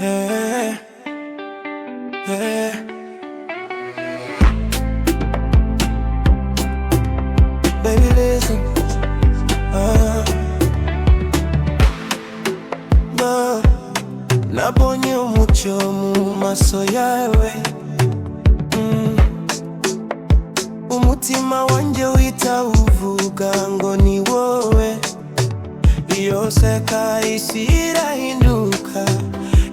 yeah, yeah. Baby listen, no. Nabonye umucyo mu maso yawe, umutima wanjye wita uvuga ngo ni wowe. Iyo seka isi irahinduka,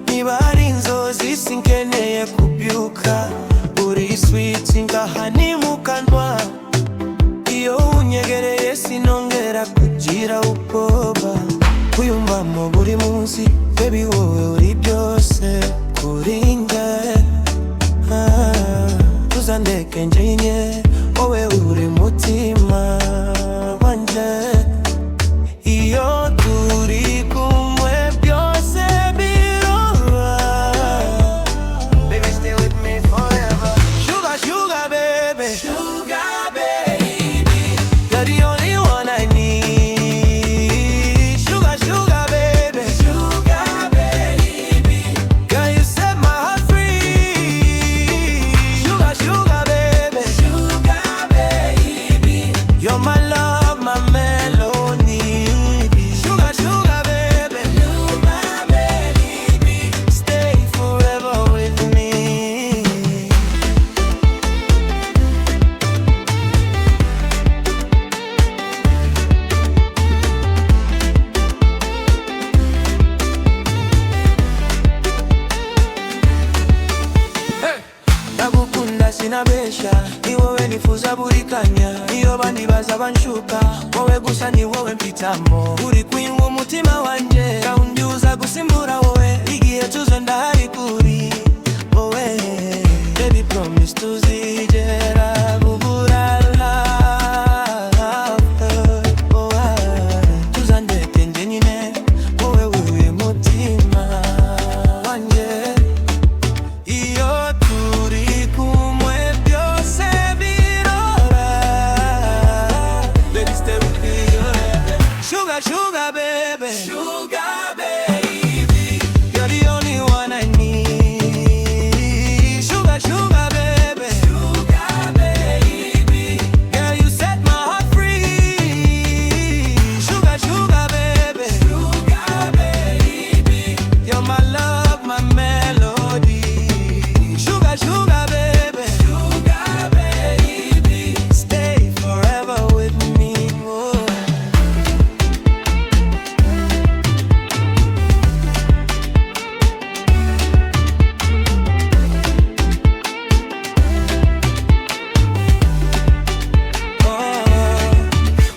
niba ari inzozi sinkeneye kubyuka. Uri sweet ngaha ni mu kanwa, iyo unyegereye sinongera kugira ubwoba. Kuyumvamo buri munsi, baby wowe uri byose kuri njye. Tuzandeke njyenyine, wowe uri mutima wanjye. Iyo turi kumwe byose birora. Baby stay with me forever. Shuga, sugar baby, sugar baby, you're the only one I need. Sugar, sugar baby, sugar baby, girl you set my heart free. Sugar, sugar baby, sugar baby, you're my love, my melody. Sugar, sugar baby, you're my baby, stay forever with me. Ndagukunda sinabesha, ni wowe nifuza buri kanya. Iyo bandi baza banshuka, wowe gusa ni wowe mpitamo. Uri kwinga umutima wanjye, kaundyuza gusimbura wowe. Igihe tuzo ndahari kuri wowe. Baby promise tuzigera bubura love. Tuzandeke njyenyine, wowe uri mutima wanjye. Iyo turi kumwe byose birora. Baby stay with me, sugar, sugar baby, sugar baby, you're the only one I need. Sugar, sugar baby, sugar baby, girl you set my heart free. Sugar, sugar baby, sugar baby, you're my love, my melody. Sugar, sugar baby, sugar baby, stay forever with me. Oh.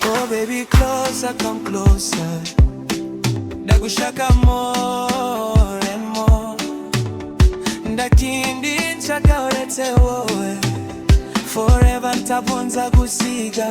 Oh baby closer, come closer. Ndagushaka more and more. Ndakindi nshaka uretse wowe. Forever ntabonza gusiga.